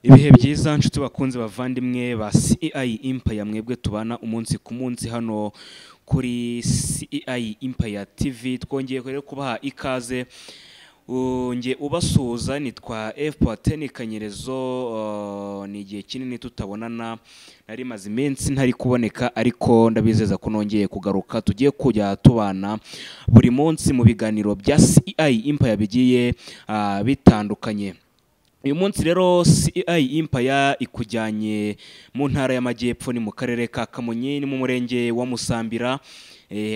Ibihe byiza nshuti bakunze bavandimwe ba CEI Empire mwebwe tubana umunsi ku munsi hano kuri CEI Empire TV twongeye rero kubaha ikaze nge ubasuhuza nitwa F Pateni Kanyerezo ni igihe kinini tutabonana nari maze iminsi ntari kuboneka ariko ndabizeza ko nongeye kugaruka tugiye kujya tubana buri munsi mu biganiro bya CEI Empire bigiye bitandukanye. Uyu munsi rero CEI Empire ikujyanye mu ntara y'Amajyepfo ni mu karere ka Kamonyi ni mu murenge wa Musambira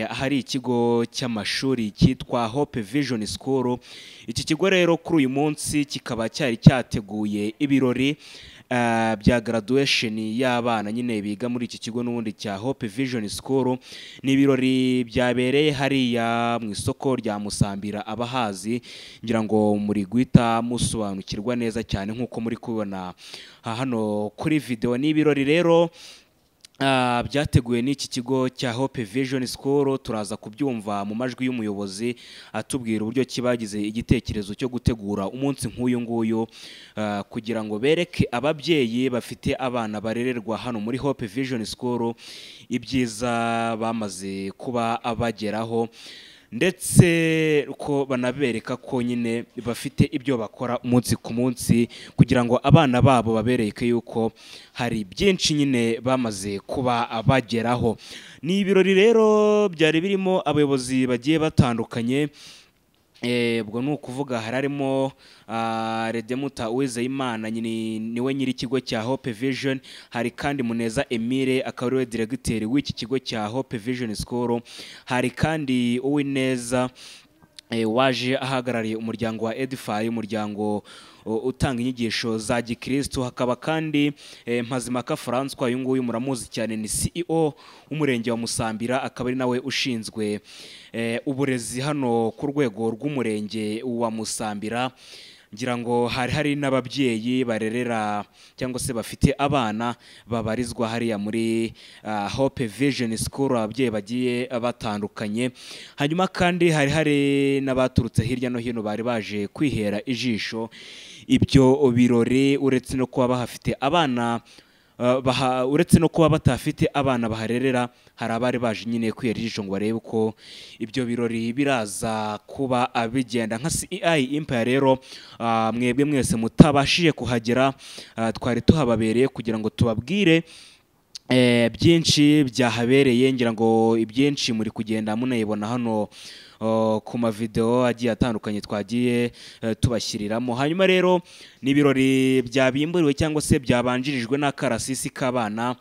ahari ikigo cy'amashuri cyitwa Hope Vision School. Iki kigo rero kuri uyu munsi kikaba cyari cyateguye ibirori bya graduation y'abana nyine biga muri iki kigo n'ubundi cya Hope Vision School. Ni ibirori byabereye hariya mu isoko rya Musambira abahazi ngira ngo muri guhita musobanukirwa neza cyane nk'uko muri kubibona hano kuri video. Ni ibirori rero byateguwe n'iki kigo cya Hope Vision School. Turaza kubyumva mu majwi y'umuyobozi atubwira uburyo kibagize igitekerezo cyo gutegura umunsi nk'uyu nguyu kugira ngo bereke ababyeyi bafite abana barererwa hano muri Hope Vision School ibyiza bamaze kuba abageraho, ndetse ko banabereka ko nyine bafite ibyo bakora umunsi ku munsi kugira ngo abana babo babereke yuko hari byinshi nyine bamaze kuba abageraho. Ni ibirori rero byari birimo abayobozi bagiye batandukanye, ubwo ni ukuvuga harimo Redemuta Uwizeyimana niwe nyiri ikigo cya Hope Vision, hari kandi Muneza Emile akaba ariwe diregiteri w'iki kigo cya Hope Vision School, hari kandi Uwineza waje ahagarariye umuryango wa Edify, umuryango utanga inyigisho za gikristo, hakaba kandi Mpazimaka François uyu nguyu muramuzi cyane ni CEO w'umurenge wa Musambira, akaba ari nawe ushinzwe uburezi hano ku rwego rw'umurenge wa Musambira. Ngira ngo hari n'ababyeyi barerera cyangwa se bafite abana babarizwa hariya muri Hope Vision School, ababyeyi bagiye batandukanye. Hanyuma kandi hari n'abaturutse hirya no hino bari baje kwihera ijisho ibyo birori, uretse no kuba bahafite abana uretse no kuba batafite abana baharerera, hari abari baje nyine kwihera ijisho ngo barebe uko ibyo birori biraza kuba abigenda. Nka CEI Empire rero mwebwe mwese mutabashije kuhagera twari tuhababereye kugira ngo tubabwire byinshi byahabereye. Ngira ngo ibyinshi muri kugenda munayibona hano ku mavideo agiye atandukanye twagiye tubashyiriramo. Hanyuma rero ni ibirori byabimburiwe cyangwa se byabanjirijwe n'akarasisi k'abana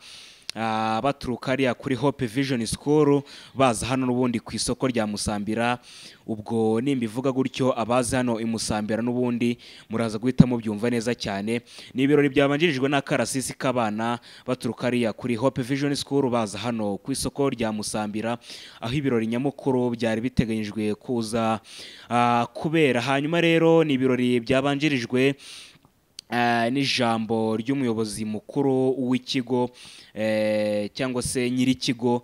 baturuka hariya kuri Hope Vision School baza hano n'ubundi ku isoko rya Musambira. Ubwo nimbivuga gutyo abazi hano i Musambira n'ubundi muraza guhita mubyumva neza cyane. Ni ibirori byabanjirijwe n'akarasisi k'abana baturuka hariya kuri Hope Vision School baza hano ku isoko rya Musambira, aho ibirori nyamukuru byari biteganyijwe kuza kubera. Hanyuma rero ni ibirori byabanjirijwe n'ijambo ry'umuyobozi mukuru w'ikigo cyangwa se nyiri ikigo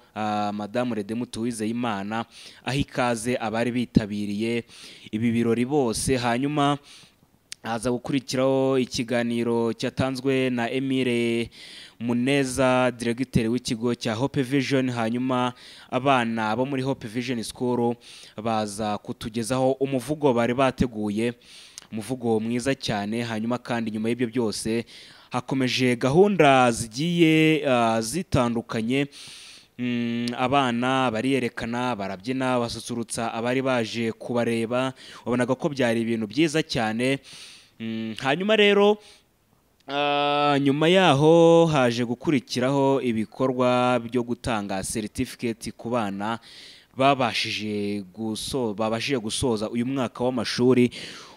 Madamu Redemuta Uwizeyimana, aho ikaze abari bitabiriye ibi birori bose. Hanyuma haza gukurikiraho ikiganiro cyatanzwe na Emile Muneza diregiteri w'ikigo cya Hope Vision. Hanyuma abana bo muri Hope Vision School baza kutugezaho umuvugo bari bateguye, umuvugo mwiza cyane. Hanyuma kandi nyuma y'ibyo byose hakomeje gahunda zigiye zitandukanye. Abana bariyerekana, barabyina, basusurutsa abari baje kubareba, wabonaga ko byari ibintu byiza cyane. Hanyuma rero nyuma yaho haje gukurikiraho ibikorwa byo gutanga certificate ku bana babashije gusoza uyu mwaka w'amashuri.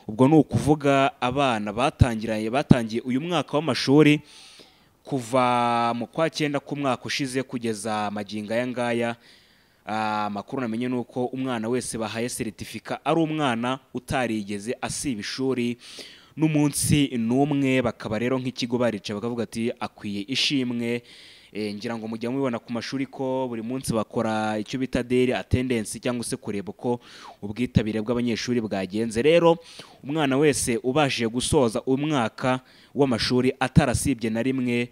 Ubwo ni ukuvuga abana batangiye uyu mwaka w'amashuri kuva mu kwa 9 k'umwaka ushize kugeza magingo aya ngaya. Amakuru namenye nuko umwana wese bahaye certificate ari umwana utarigeze asiba ishuri n'umunsi n'umwe. Bakaba rero nk'ikigo barica bakavuga ati akwiye ishimwe ngira ngo mujya mubibona ku mashuri ko buri munsi bakora icyo bita daily attendance cyangwa se kureba uko ubwitabire bw'abanyeshuri bwagenze. Rero umwana wese ubashije gusoza umwaka w'amashuri atarasibye na rimwe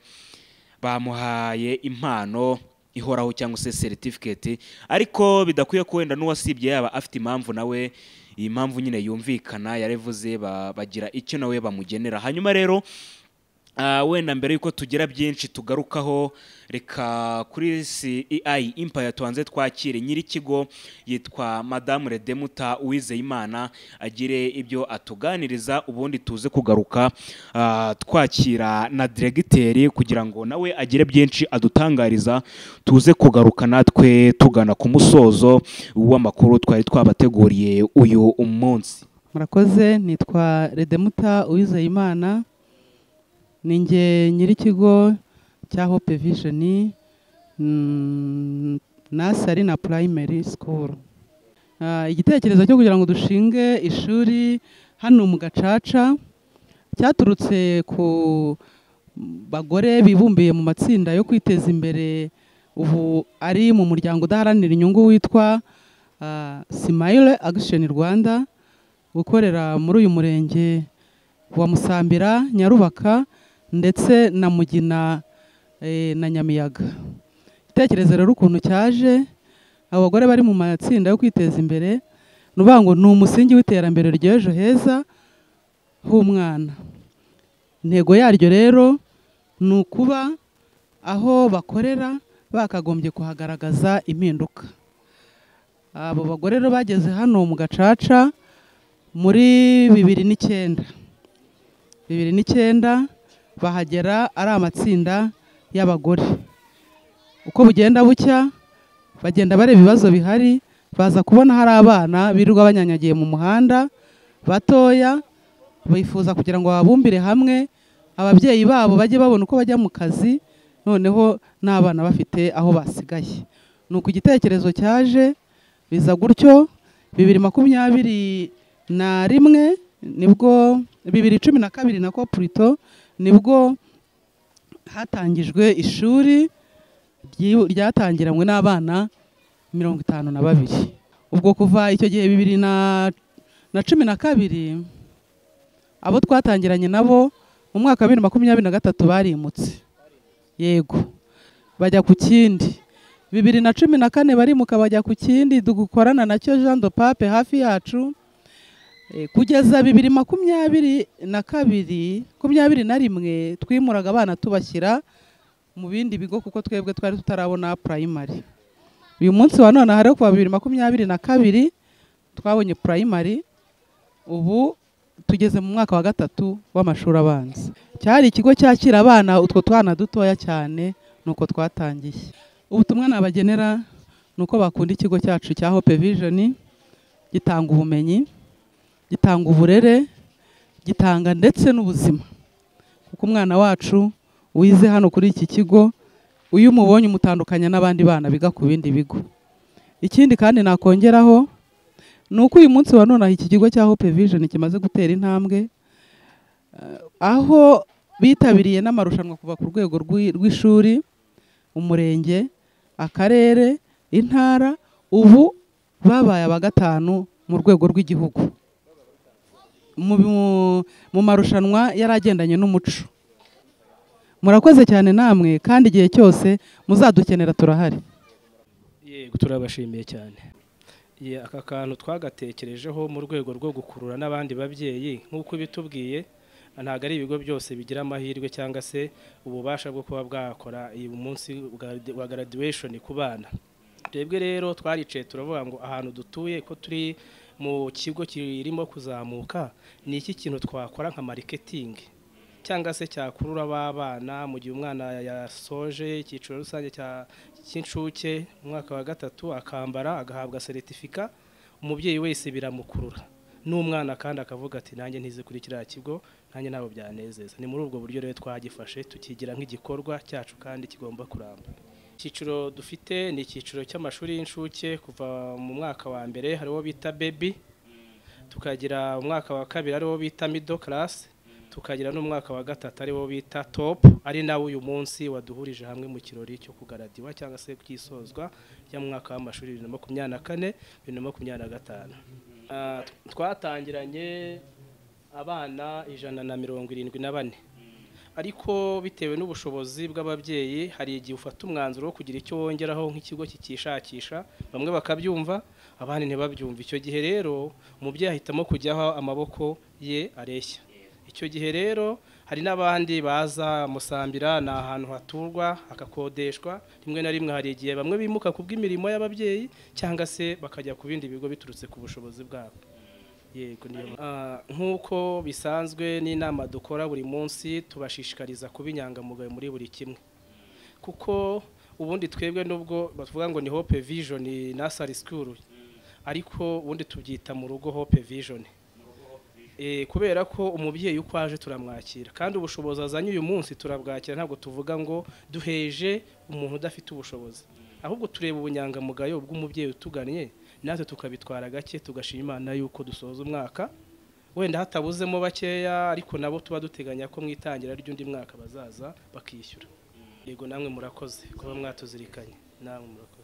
bamuhaye impano ihoraho cyangwa se certificate, ariko bidakwiye ko wenda n'uwasibye yaba afite impamvu nawe iyi mpamvu nyine yumvikana yarevuze bagira icyo nawe bamugenera. Hanyuma rero wenda mbere yuko tugira byinshi tugarukaho, reka kuri CEI Empire tuanze twakire nyiri kigo yitwa Madame Redemuta Uwizeyimana agire ibyo atuganiriza, ubundi tuze kugaruka twakira na directeur kugira ngo nawe agire byinshi adutangariza, tuze kugaruka natwe tugana ku musozo w'amakuru twari twabateguriye uyu umunsi. Murakoze, nitwa Redemuta Uwizeyimana, ninjye nyiri kigo cya Hope Vision Nursery na Primary School. Igitekerezo cyo kugira ngo dushinge ishuri hano mu Gacaca cyaturutse ku bagore bibumbiye mu matsinda yo kwiteza imbere, ubu ari mu muryango udaharanira inyungu witwa Smile Action Rwanda ukorera muri uyu murenge wa Musambira, Nyarubaka ndetse na Mugina na Nyamiyaga. Igitekerezo rero ukuntu cyaje, abagore bari mu matsinda yo kwiteza imbere nuvuga ngo ni umusingi w'iterambere ry'ejo heza h'umwana. Intego yaryo rero ni ukuba aho bakorera bakagombye kuhagaragaza impinduka. Abo bagore rero bageze hano mu Gacaca muri 2009 bahagera ari amatsinda y'abagore. Uko bugenda bucya bagenda bareba ibibazo bihari, baza kubona hari abana birirwa banyanyagiye mu muhanda batoya, bifuza kugira ngo babumbire hamwe, ababyeyi babo bajye babona uko bajya mu kazi, noneho n'abana bafite aho basigaye. Nuko igitekerezo cyaje biza gutyo 2021 nibwo 2012 nako Pluto nibwo hatangijwe ishuri ryatangiranywe n'abana 52. Ubwo kuva icyo gihe 2012 abo twatangiranye nabo mu mwaka wa 2023 barimutse, yego bajya ku kindi. 2014 barimuka bajya ku kindi dukorana nacyo Jean de Pape hafi yacu, kugeza 2022 twimuraga abana tubashyira mu bindi bigo kuko twebwe twari tutarabona primary. Uyu munsi wa none hari kuva 2022 twabonye primary, ubu tugeze mu mwaka wa 3 w'amashuri abanza. Cyari ikigo cyakira abana utwo twana dutoya cyane, nuko twatangiye. Ubutumwa nabagenera nuko bakunda ikigo cyacu cya Hope Vision, gitanga ubumenyi, gitanga uburere, gitanga ndetse n'ubuzima. Kuko umwana wacu wize hano kuri iki kigo, uyu mubonye umutandukanya n'abandi bana biga ku bindi bigo. Ikindi kandi nakongeraho nuko uyu munsi wa none iki kigo cya Hope Vision kimaze gutera intambwe, aho bitabiriye n'amarushanwa kuva ku rwego rw'ishuri, umurenge, akarere, intara, ubu babaye aba 5 mu rwego rw'igihugu mu marushanwa yaragendanye n'umuco. Murakoze cyane namwe, kandi igihe cyose muzadukenera turahari. Yego, turabashimiye cyane. Aka kantu twagatekerejeho mu rwego rwo gukurura n'abandi babyeyi, nk'uko bitubwiye ntabwo ari ibigo byose bigira amahirwe cyangwa se ububasha bwo kuba bwakora uyu munsi wa graduation ku bana. Twebwe rero twaricaye turavuga ngo ahantu dutuye ko turi mu kigo kirimo kuzamuka, ni iki kintu twakora nka marketing cyangwa se cyakurura abana mu gihe umwana yasoje icyiciro rusange cy'incuke mu mwaka wa 3 akambara agahabwa certificate, umubyeyi wese biramukurura n'umwana kandi akavuga ati nanjye ntize kuri kiriya kigo, nanjye nabo byanezeza. Ni muri ubwo buryo rero twagifashe tukigira nk'igikorwa cyacu kandi kigomba kuramba. Icyiciro dufite ni icyiciro cy'amashuri y'incuke kuva mu mwaka wa mbere hariho bita baby, tukagira umwaka wa 2 hariho bita middle class, tukagira n'umwaka wa gatatu ari wo bita top, ari nawe uyu munsi waduhurije hamwe mu kirori cyo kugaradiwa cyangwa se kwisozwa y'umwaka w'amashuri 2024 2025. Twatangiranye abana 174, ariko bitewe n'ubushobozi bw'ababyeyi hari igihe ufata umwanzuro wo kugira icyo wongeraho nk'ikigo kikishakisha, bamwe bakabyumva abandi ntibabyumva. Icyo gihe rero umubyeyi ahitamo kujyaho amaboko ye areshya. Icyo gihe rero hari n'abandi baza Musambira, ni ahantu haturwa hakakodeshwa, rimwe na rimwe hari igihe bamwe bimuka kubw'imirimo y'ababyeyi cyangwa se bakajya ku bindi bigo biturutse ku bushobozi bwabo. Yego, nk'uko bisanzwe n'inama dukora buri munsi tubashishikariza kuba inyangamugayo muri buri kimwe, kuko ubundi twebwe nubwo bavuga ngo ni Hope Vision Nursery School, ariko ubundi tubyita mu rugo Hope Vision. Kubera ko umubyeyi uko aje turamwakira, kandi ubushobozi azanye uyu munsi turabwakira. Ntabwo tuvuga ngo duheje umuntu udafite ubushobozi, ahubwo tureba ubunyangamugayo bw'umubyeyi utuganye, natwe tukabitwara gake, tugashima Imana yuko dusoza umwaka wenda hatabuzemo bakeya, ariko nabo tuba duteganya ko mwitangira ry'undi mwaka bazaza bakishyura. Yego, namwe murakoze kuba mwatuzirikanye, namwe murakoze.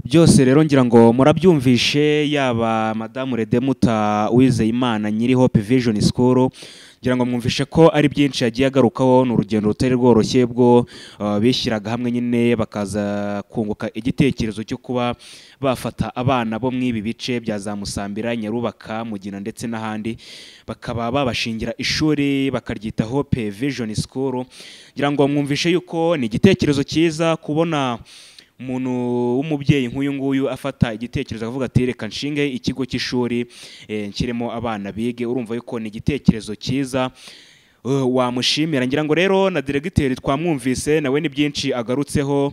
Byose rero ngira ngo murabyumvishe, yaba Madamu Redemuta Uwizeyimana nyiri Hope Vision School, ngira ngo mwumvishe ko ari byinshi yagiye agarukaho. Ni urugendo rutari rworoshye bwo bishyiraga hamwe nyine bakaza kunguka igitekerezo cyo kuba bafata abana bo mw'ibi bice bya za Musambira, Nyarubaka, Mugina ndetse n'ahandi, bakaba babashingira ishuri bakaryita Hope Vision School. Ngira ngo mwumvishe yuko ni igitekerezo cyiza kubona umuntu w'umubyeyi nk'uyu nguyu afata igitekerezo akavuga ati reka nshinge ikigo cy'ishuri nshyiremo abana bige. Urumva yuko ni igitekerezo cyiza wamushimira. Ngira ngo rero na diregiteri twamwumvise nawe ni byinshi agarutseho,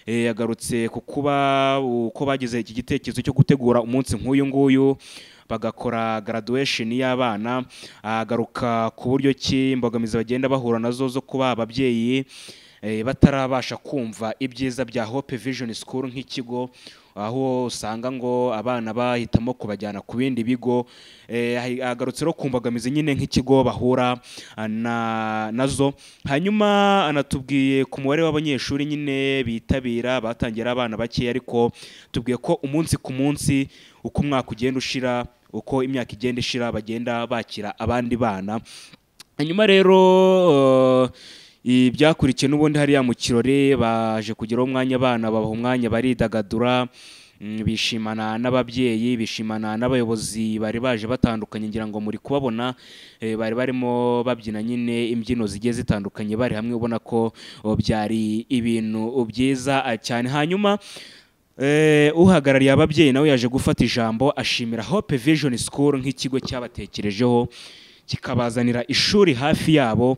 yagarutse ku kuba uko bagize iki gitekerezo cyo gutegura umunsi nk'uyu nguyu bagakora graduation y'abana, agaruka ku buryo ki imbogamizi bagenda bahura nazo zo kuba ababyeyi batarabasha kumva ibyiza bya Hope Vision School nk'ikigo, aho usanga ngo abana bahitamo kubajyana ku bindi bigo. Agarutse ro kumbagamiza nyine nk'ikigo bahura nazo. Hanyuma anatubwiye ku mubare w'abanyeshuri nyine bitabira, batangira abana bake, ariko tubwiye ko umunsi ku munsi uko umwaka ugenda ushira, uko imyaka igenda ishira, bagenda bakira abandi bana. Hanyuma rero ibyakurikiye n'ubundi hariya mu kirori baje kugeraho umwanya abana babaha umwanya baridagadura, bishimana n'ababyeyi, bishimana n'abayobozi bari baje batandukanye. Ngira ngo muri kubabona bari barimo babyina nyine imbyino zigiye zitandukanye bari hamwe, ubona ko byari ibintu byiza cyane. Hanyuma uhagarariye ababyeyi nawe yaje gufata ijambo ashimira Hope Vision School nk'ikigo cyabatekerejeho kikabazanira ishuri hafi yabo.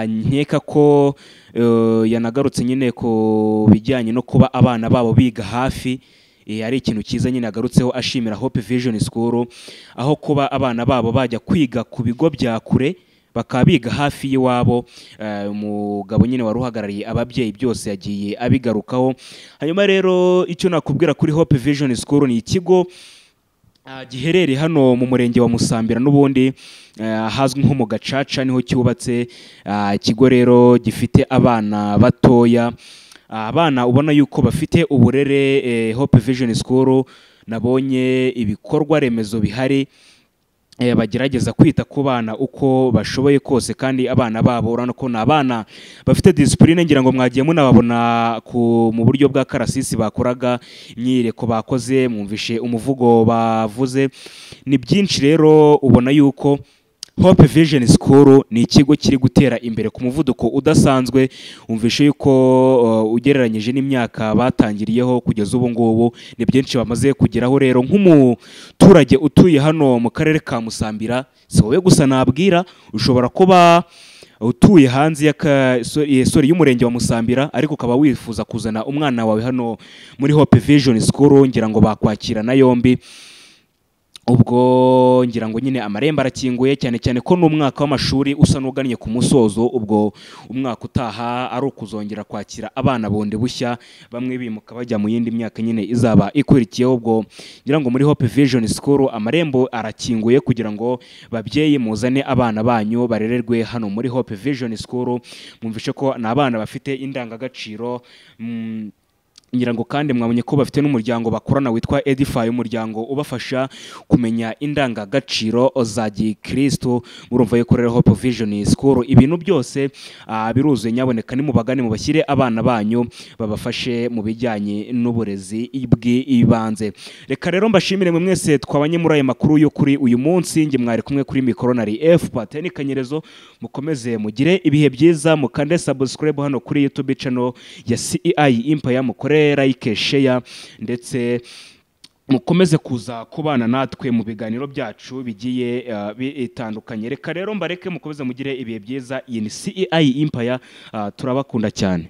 Nkeka ko yanagarutse nyine ku bijyanye no kuba abana babo biga hafi, ari ikintu cyiza nyine agarutseho ashimira Hope Vision School, aho kuba abana babo bajya kwiga ku bigo bya kure bakaba biga hafi y'iwabo. Umugabo nyine wari uhagarariye ababyeyi byose yagiye abigarukaho. Hanyuma rero icyo nakubwira kuri Hope Vision School, ni ikigo giherereye hano mu murenge wa Musambira, n'ubundi hazwi nko mu Gacaca niho cyubatse. Ikigo rero gifite abana batoya, abana ubona yuko bafite uburere. Hope Vision School nabonye ibikorwa remezo bihari, bagerageza kwita ku bana uko bashoboye kose, kandi abana babo urabona ko ni abana bafite discipline. Ngira ngo mwagiye munababona mu buryo bwa karasisi bakoraga imyireko bakoze, mwumvishe umuvugo bavuze, ni byinshi. Rero ubona yuko Hope Vision School ni ikigo kiri gutera imbere ku muvuduko udasanzwe. Umvishe yuko ugereranyije n'imyaka batangiriyeho kugeza ubu ngubu ni byinshi bamaze kugeraho. Rero nk'umuturage utuye hano mu karere ka Musambira, si wowe gusa nabwira, ushobora kuba utuye hanze y'umurenge wa Musambira, ariko ukaba wifuza kuzana umwana wawe hano muri Hope Vision School. Ngira ngo bakwakira na yombi, ubwo ngira ngo nyine amarembo arakinguye cyane cyane ko n'umwaka w'amashuri usa n'ugannye ku musozo, ubwo umwaka utaha ari ukuzongera kwakira abana bundi bushya, bamwe bimuka bajya mu yindi myaka nyine izaba ikurikiyeho. Ubwo ngira ngo muri Hope Vision School amarembo arakinguye kugira ngo babyeyi muzane abana banyu barererwe hano muri Hope Vision School, mwumvishe ko ni abana bafite indangagaciro. Ngira ngo kandi mwabonye ko bafite n'umuryango bakorana witwa Edify, umuryango ubafasha kumenya indangagaciro za Gikristo. Murumva yuko rero Hope Vision School ibintu byose biruzuye, nyaboneka nimubagane mubashyire abana banyu babafashe mu bijyanye n'uburezi bw'ibanze. Reka rero mbashimire mwe mwese twabanye muri aya makuru yo kuri uyu munsi, nge mwari kumwe kuri Mikoronari F Pateni Kanyerezo. Mukomeze mugire ibihe byiza, mukande subscribe hano kuri YouTube channel ya CEI Empire, mukore like, share, ndetse mukomeze kuza kubana natwe mu biganiro byacu bigiye bitandukanye. Reka rero mbareke mukomeze mugire ibihe byiza. Iyi ni CEI Empire, turabakunda cyane.